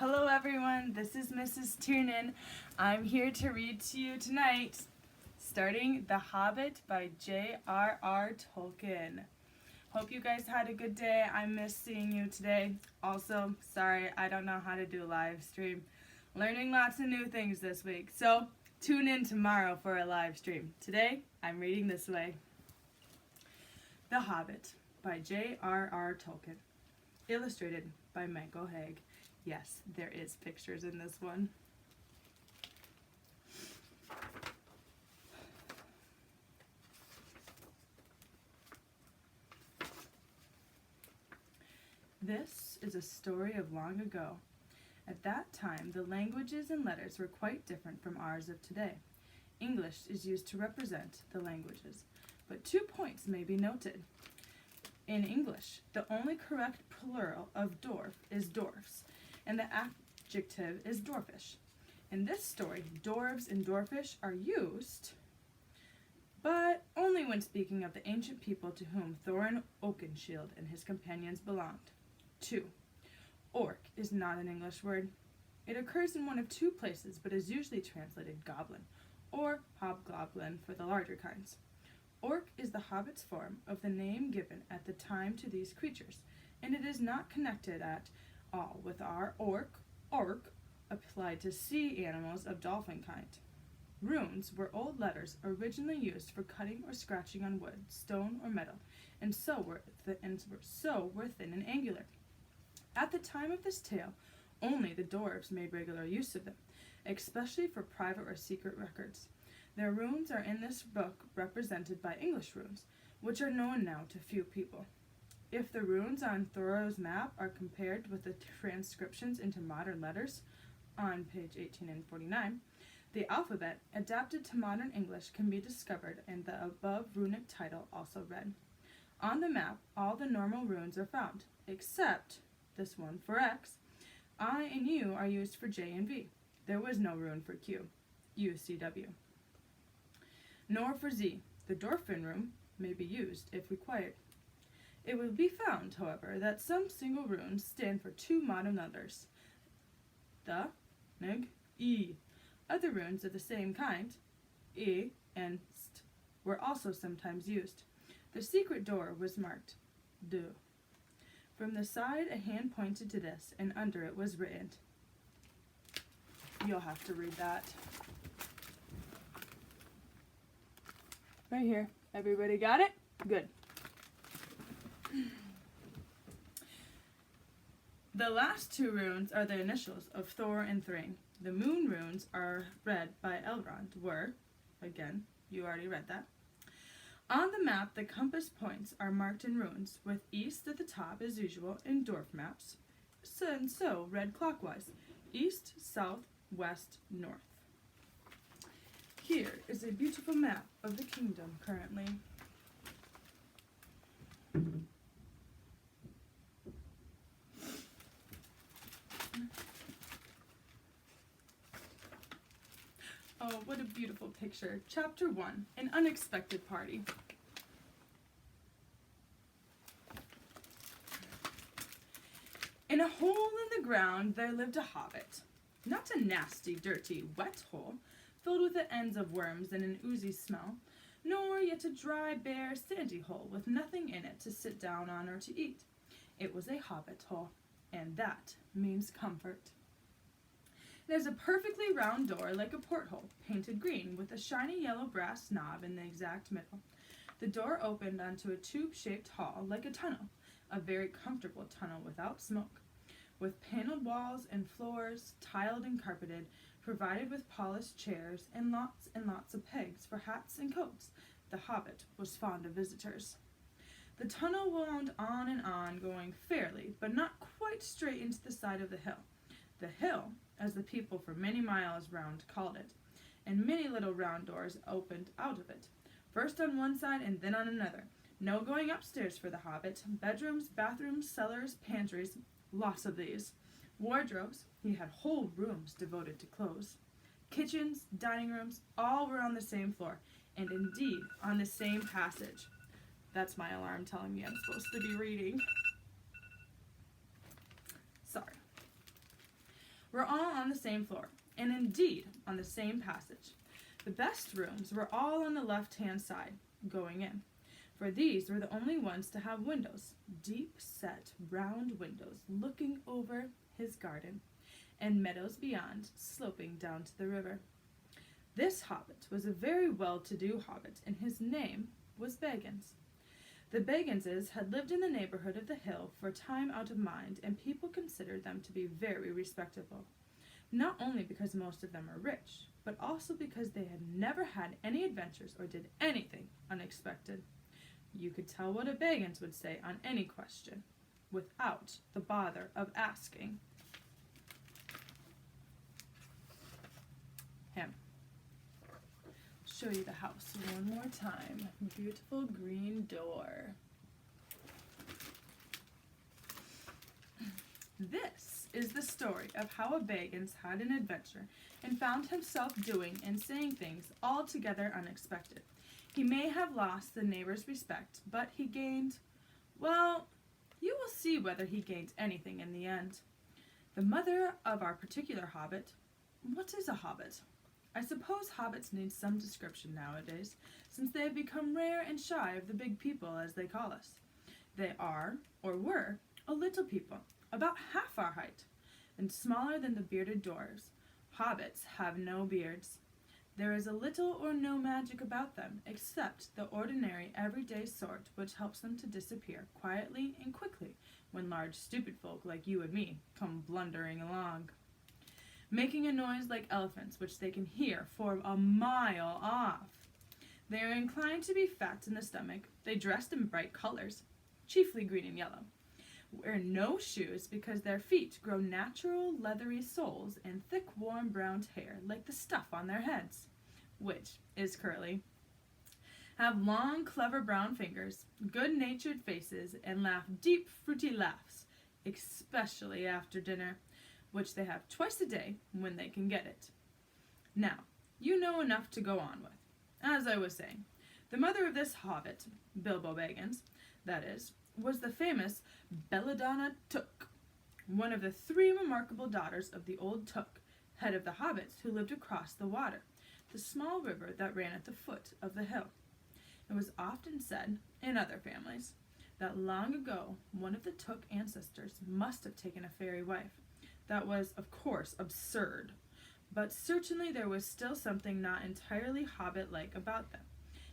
Hello everyone, this is Mrs. Tiernan. I'm here to read to you tonight, starting The Hobbit by J.R.R. Tolkien. Hope you guys had a good day. I missed seeing you today. Also, sorry, I don't know how to do a live stream. Learning lots of new things this week, so tune in tomorrow for a live stream. Today, I'm reading this way. The Hobbit by J.R.R. Tolkien. Illustrated by Michael Haig. Yes, there is pictures in this one. This is a story of long ago. At that time, the languages and letters were quite different from ours of today. English is used to represent the languages, but 2 points may be noted. In English, the only correct plural of dwarf is dwarfs, and the adjective is dwarfish. In this story, dwarves and dwarfish are used, but only when speaking of the ancient people to whom Thorin Oakenshield and his companions belonged. 2. Orc is not an English word. It occurs in one of 2 places, but is usually translated goblin, or hobgoblin for the larger kinds. Orc is the Hobbit's form of the name given at the time to these creatures, and it is not connected at all with our orc applied to sea animals of dolphin kind. Runes were old letters originally used for cutting or scratching on wood, stone, or metal, and so were thin and angular. At the time of this tale, only the dwarves made regular use of them, especially for private or secret records. Their runes are in this book represented by English runes, which are known now to few people. If the runes on Thoreau's map are compared with the transcriptions into modern letters, on page 18 and 49, the alphabet adapted to modern English can be discovered and the above runic title also read. On the map, all the normal runes are found, except this one for X. I and U are used for J and V. There was no rune for Q, UCW. Nor for Z. The Dwarfen rune may be used if required. It will be found, however, that some single runes stand for 2 modern letters, the, nig, E. Other runes of the same kind, E and St, were also sometimes used. The secret door was marked D. From the side, a hand pointed to this, and under it was written. You'll have to read that. Right here. Everybody got it? Good. The last 2 runes are the initials of Thor and Thring. The moon runes are read by Elrond, again, you already read that. On the map, the compass points are marked in runes, with east at the top as usual in dwarf maps, and so read clockwise, east, south, west, north. Here is a beautiful map of the kingdom currently. Oh, what a beautiful picture. Chapter 1, An Unexpected Party. In a hole in the ground there lived a hobbit. Not a nasty, dirty, wet hole, filled with the ends of worms and an oozy smell, nor yet a dry, bare, sandy hole with nothing in it to sit down on or to eat. It was a hobbit hole, and that means comfort. It has a perfectly round door like a porthole, painted green, with a shiny yellow brass knob in the exact middle. The door opened onto a tube-shaped hall like a tunnel, a very comfortable tunnel without smoke, with paneled walls and floors, tiled and carpeted, provided with polished chairs and lots of pegs for hats and coats. The hobbit was fond of visitors. The tunnel wound on and on, going fairly, but not quite straight into the side of the hill. The hill, as the people for many miles round called it, and many little round doors opened out of it, first on one side and then on another. No going upstairs for the hobbit. Bedrooms, bathrooms, cellars, pantries, lots of these. Wardrobes, he had whole rooms devoted to clothes. Kitchens, dining rooms, all were on the same floor, and indeed on the same passage. That's my alarm telling me I'm supposed to be reading. Sorry. on the same floor, and indeed on the same passage. The best rooms were all on the left-hand side, going in, for these were the only ones to have windows, deep-set, round windows looking over his garden, and meadows beyond, sloping down to the river. This hobbit was a very well-to-do hobbit, and his name was Baggins. The Bagginses had lived in the neighborhood of the hill for a time out of mind, and people considered them to be very respectable, not only because most of them were rich, but also because they had never had any adventures or did anything unexpected. You could tell what a Baggins would say on any question, without the bother of asking him. Show you the house one more time. Beautiful green door. This is the story of how a Baggins had an adventure and found himself doing and saying things altogether unexpected. He may have lost the neighbor's respect, but he gained, well, you will see whether he gained anything in the end. The mother of our particular hobbit. What is a hobbit? I suppose hobbits need some description nowadays, since they have become rare and shy of the big people, as they call us. They are, or were, a little people, about half our height, and smaller than the bearded dwarves. Hobbits have no beards. There is a little or no magic about them, except the ordinary everyday sort which helps them to disappear quietly and quickly when large stupid folk like you and me come blundering along, making a noise like elephants which they can hear for a mile off. They are inclined to be fat in the stomach. They dress in bright colors, chiefly green and yellow, wear no shoes because their feet grow natural leathery soles and thick warm brown hair like the stuff on their heads, which is curly, have long clever brown fingers, good-natured faces, and laugh deep fruity laughs, especially after dinner, which they have twice a day when they can get it. Now, you know enough to go on with. As I was saying, the mother of this hobbit, Bilbo Baggins, that is, was the famous Belladonna Took, one of the 3 remarkable daughters of the old Took, head of the hobbits who lived across the water, the small river that ran at the foot of the hill. It was often said, in other families, that long ago one of the Took ancestors must have taken a fairy wife. That was, of course, absurd, but certainly there was still something not entirely hobbit-like about them,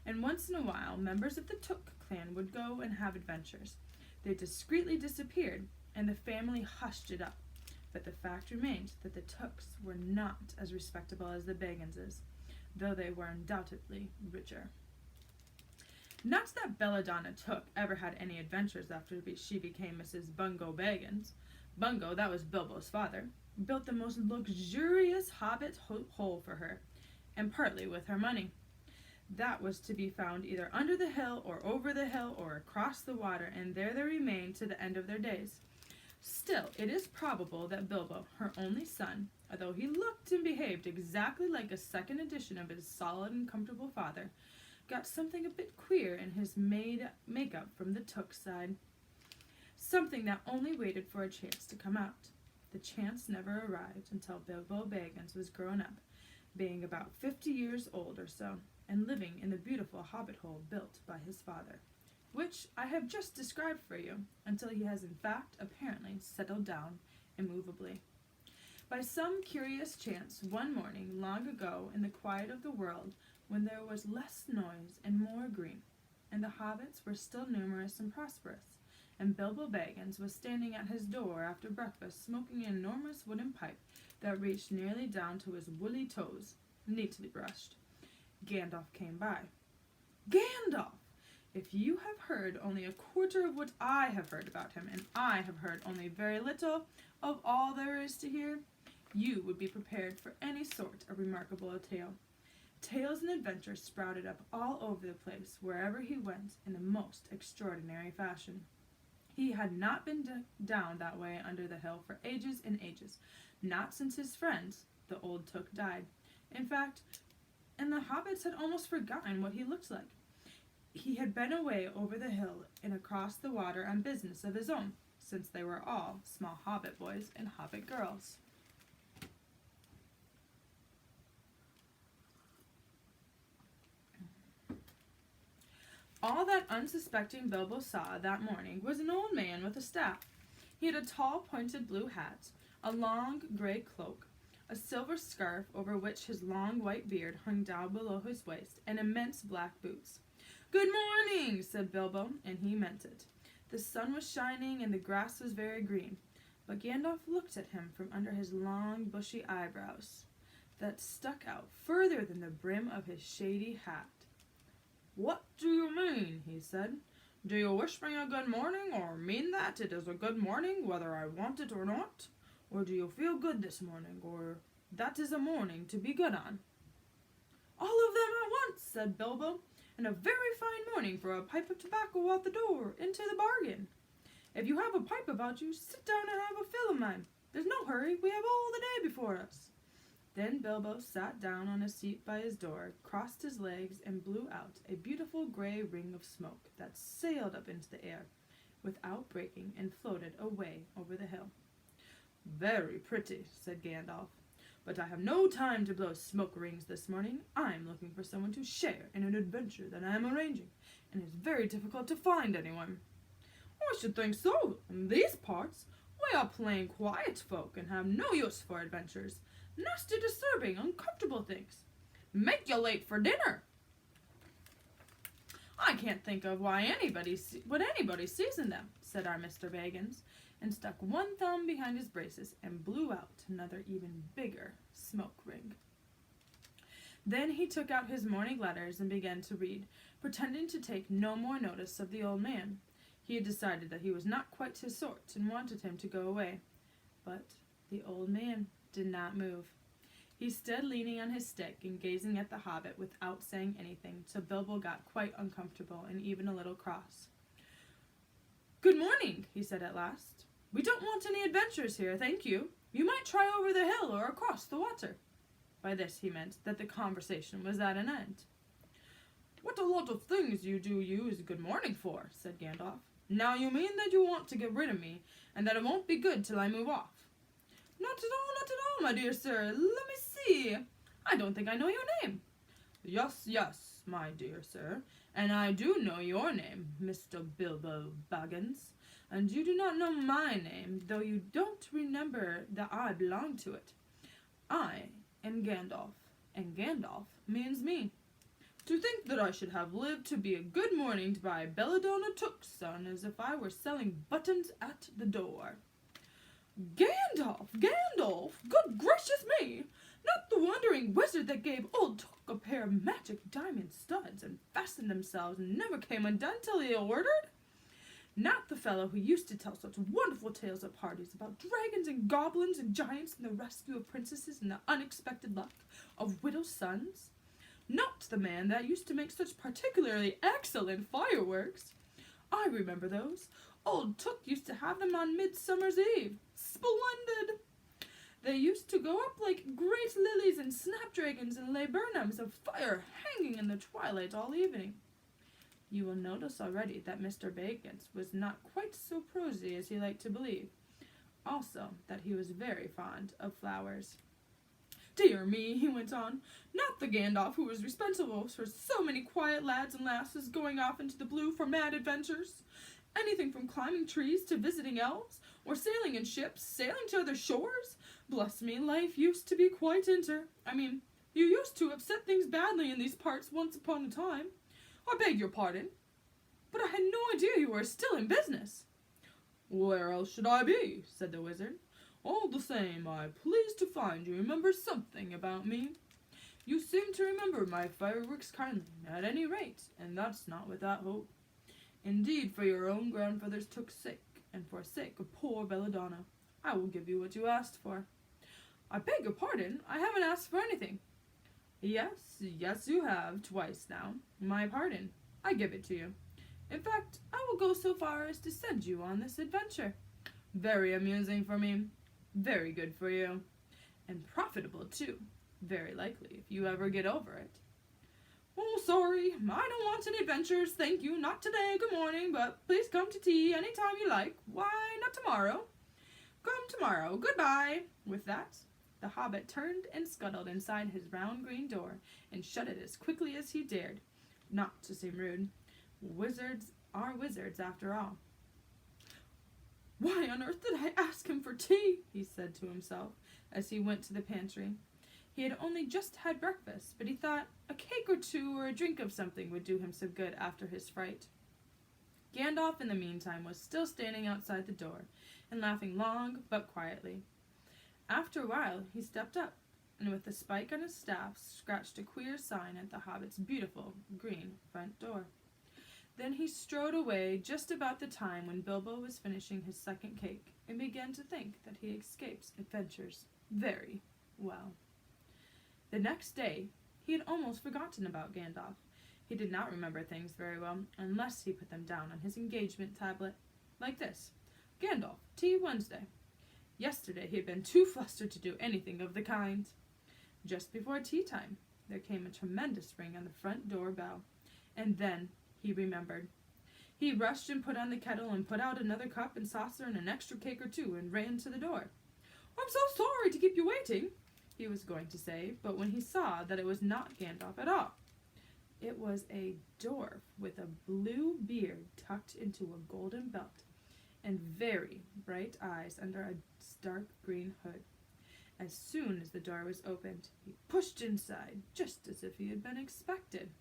and once in a while members of the Took clan would go and have adventures. They discreetly disappeared, and the family hushed it up, but the fact remained that the Tooks were not as respectable as the Bagginses, though they were undoubtedly richer. Not that Belladonna Took ever had any adventures after she became Mrs. Bungo Baggins. Bungo, that was Bilbo's father, built the most luxurious hobbit hole for her, and partly with her money. That was to be found either under the hill or over the hill or across the water, and there they remained to the end of their days. Still, it is probable that Bilbo, her only son, although he looked and behaved exactly like a second edition of his solid and comfortable father, got something a bit queer in his makeup from the Took side. Something that only waited for a chance to come out. The chance never arrived until Bilbo Baggins was grown up, being about 50 years old or so, and living in the beautiful hobbit hole built by his father, which I have just described for you, until he has in fact apparently settled down immovably. By some curious chance, one morning long ago in the quiet of the world, when there was less noise and more green, and the hobbits were still numerous and prosperous, and Bilbo Baggins was standing at his door after breakfast smoking an enormous wooden pipe that reached nearly down to his woolly toes, neatly brushed, Gandalf came by. Gandalf! If you have heard only a quarter of what I have heard about him, and I have heard only very little of all there is to hear, you would be prepared for any sort of remarkable tale. Tales and adventures sprouted up all over the place wherever he went in the most extraordinary fashion. He had not been down that way under the hill for ages and ages, not since his friends, the old Took, died. In fact, and the hobbits had almost forgotten what he looked like. He had been away over the hill and across the water on business of his own, since they were all small hobbit boys and hobbit girls. All that unsuspecting Bilbo saw that morning was an old man with a staff. He had a tall, pointed blue hat, a long gray cloak, a silver scarf over which his long white beard hung down below his waist, and immense black boots. "Good morning," said Bilbo, and he meant it. The sun was shining and the grass was very green, but Gandalf looked at him from under his long, bushy eyebrows that stuck out further than the brim of his shady hat. "What do you mean?" he said. "Do you wish me a good morning, or mean that it is a good morning whether I want it or not? Or do you feel good this morning, or that is a morning to be good on?" "All of them at once," said Bilbo, "and a very fine morning for a pipe of tobacco at the door, into the bargain. If you have a pipe about you, sit down and have a fill of mine. There's no hurry, we have all the day before us." Then Bilbo sat down on a seat by his door, crossed his legs, and blew out a beautiful gray ring of smoke that sailed up into the air without breaking and floated away over the hill. "Very pretty," said Gandalf, "but I have no time to blow smoke rings this morning. I'm looking for someone to share in an adventure that I am arranging, and it's very difficult to find anyone." "I should think so. In these parts, we are plain quiet folk and have no use for adventures. Nasty, disturbing, uncomfortable things. Make you late for dinner." "I can't think of what anybody sees in them," said our Mr. Baggins, and stuck one thumb behind his braces and blew out another even bigger smoke ring. Then he took out his morning letters and began to read, pretending to take no more notice of the old man. He had decided that he was not quite his sort and wanted him to go away. But the old man did not move. He stood leaning on his stick and gazing at the Hobbit without saying anything, till Bilbo got quite uncomfortable and even a little cross. "Good morning," he said at last. "We don't want any adventures here, thank you. You might try over the hill or across the water." By this he meant that the conversation was at an end. "What a lot of things you do use good morning for," said Gandalf. "Now you mean that you want to get rid of me, and that it won't be good till I move off." Not at all, my dear sir. Let me see. I don't think I know your name." Yes, my dear sir, and I do know your name, Mr. Bilbo Baggins, and you do not know my name, though you don't remember that I belong to it. I am Gandalf, and Gandalf means me. To think that I should have lived to be a good morning by Belladonna Took's son, as if I were selling buttons at the door." Gandalf! Good gracious me! Not the wandering wizard that gave old Took a pair of magic diamond studs and fastened themselves and never came undone till he ordered? Not the fellow who used to tell such wonderful tales at parties about dragons and goblins and giants and the rescue of princesses and the unexpected luck of widows' sons? Not the man that used to make such particularly excellent fireworks? I remember those. Old Took used to have them on Midsummer's Eve. Splendid! They used to go up like great lilies and snapdragons and laburnums of fire hanging in the twilight all evening. You will notice already that Mr. Baggins was not quite so prosy as he liked to believe. Also, that he was very fond of flowers. Dear me, he went on, not the Gandalf who was responsible for so many quiet lads and lasses going off into the blue for mad adventures. Anything from climbing trees to visiting elves, or sailing in ships, sailing to other shores. Bless me, life used to be quite you used to upset things badly in these parts once upon a time. I beg your pardon, but I had no idea you were still in business." "Where else should I be?" said the wizard. "All the same, I'm pleased to find you remember something about me. You seem to remember my fireworks kindly, at any rate, and that's not without hope. Indeed, for your own grandfather's Took's sake, and for the sake of poor Belladonna, I will give you what you asked for." "I beg your pardon, I haven't asked for anything." Yes, you have, twice now. My pardon, I give it to you. In fact, I will go so far as to send you on this adventure. Very amusing for me, very good for you, and profitable too, very likely, if you ever get over it." "Oh, sorry, I don't want any adventures, thank you, not today, good morning, but please come to tea any time you like. Why, not tomorrow? Come tomorrow, goodbye." With that, the Hobbit turned and scuttled inside his round green door and shut it as quickly as he dared, not to seem rude. Wizards are wizards after all. "Why on earth did I ask him for tea?" he said to himself as he went to the pantry. He had only just had breakfast, but he thought a cake or two or a drink of something would do him some good after his fright. Gandalf, in the meantime, was still standing outside the door and laughing long but quietly. After a while, he stepped up, and with the spike on his staff, scratched a queer sign at the Hobbit's beautiful green front door. Then he strode away just about the time when Bilbo was finishing his second cake, and began to think that he escaped adventures very well. The next day, he had almost forgotten about Gandalf. He did not remember things very well, unless he put them down on his engagement tablet, like this: Gandalf, tea Wednesday. Yesterday he had been too flustered to do anything of the kind. Just before tea time, there came a tremendous ring on the front door bell, and then he remembered. He rushed and put on the kettle and put out another cup and saucer and an extra cake or two and ran to the door. "I'm so sorry to keep you waiting," he was going to say, but when he saw that it was not Gandalf at all. It was a dwarf with a blue beard tucked into a golden belt and very bright eyes under a stark green hood. As soon as the door was opened, he pushed inside, just as if he had been expected.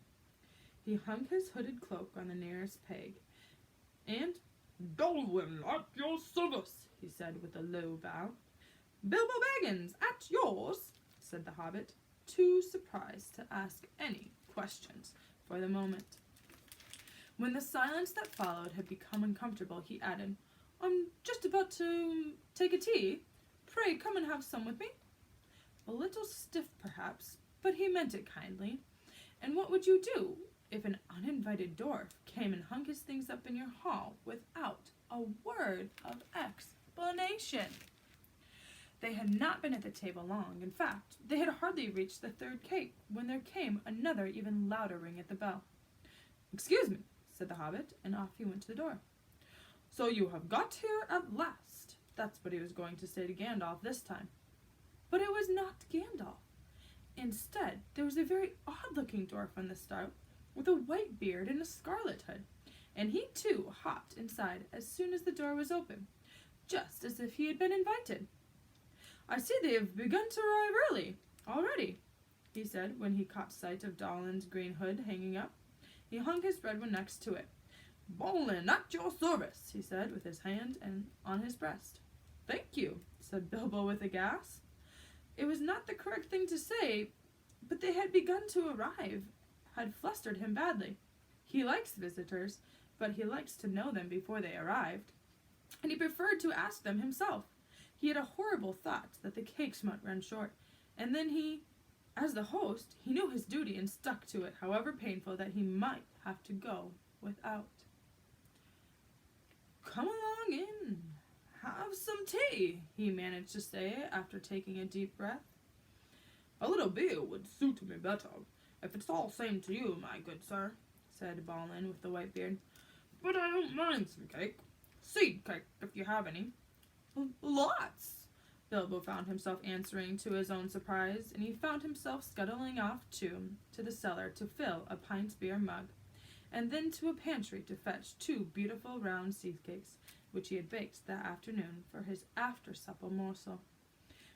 He hung his hooded cloak on the nearest peg, and "Dolwyn, at your service," he said with a low bow. "Bilbo Baggins, at yours," said the Hobbit, too surprised to ask any questions for the moment. When the silence that followed had become uncomfortable, he added, "I'm just about to take a tea. Pray come and have some with me." A little stiff, perhaps, but he meant it kindly. And what would you do if an uninvited dwarf came and hung his things up in your hall without a word of explanation? They had not been at the table long. In fact, they had hardly reached the third cake when there came another even louder ring at the bell. "Excuse me," said the Hobbit, and off he went to the door. "So you have got here at last." That's what he was going to say to Gandalf this time. But it was not Gandalf. Instead, there was a very odd-looking dwarf on the step, with a white beard and a scarlet hood, and he too hopped inside as soon as the door was open, just as if he had been invited. "I see they have begun to arrive early already," he said when he caught sight of Dolin's green hood hanging up. He hung his red one next to it. "Balin, at your service," he said with his hand on his breast. "Thank you," said Bilbo with a gasp. It was not the correct thing to say, but they had begun to arrive had flustered him badly. He likes visitors, but he likes to know them before they arrived, and he preferred to ask them himself. He had a horrible thought that the cakes might run short, and then he, as the host, he knew his duty and stuck to it, however painful that he might have to go without. "Come along in, have some tea," he managed to say after taking a deep breath. "A little beer would suit me better, if it's all same to you, my good sir," said Balin with the white beard. "But I don't mind some cake. Seed cake, if you have any." "Lots," Bilbo found himself answering to his own surprise, and he found himself scuttling off to the cellar to fill a pint beer mug, and then to a pantry to fetch 2 beautiful round seed cakes, which he had baked that afternoon for his after-supper morsel.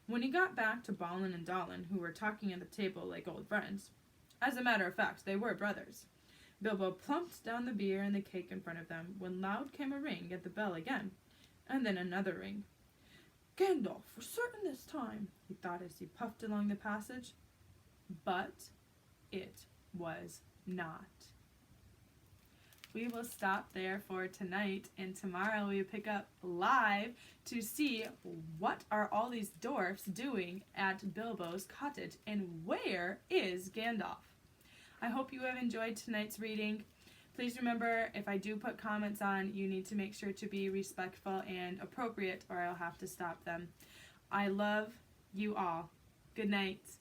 When he got back to Balin and Dolin, who were talking at the table like old friends, as a matter of fact, they were brothers, Bilbo plumped down the beer and the cake in front of them, when loud came a ring at the bell again, and then another ring. "Gandalf, for certain this time," he thought as he puffed along the passage. But it was not. We will stop there for tonight, and tomorrow we pick up live to see what are all these dwarfs doing at Bilbo's cottage and where is Gandalf. I hope you have enjoyed tonight's reading. Please remember, if I do put comments on, you need to make sure to be respectful and appropriate, or I'll have to stop them. I love you all. Good night.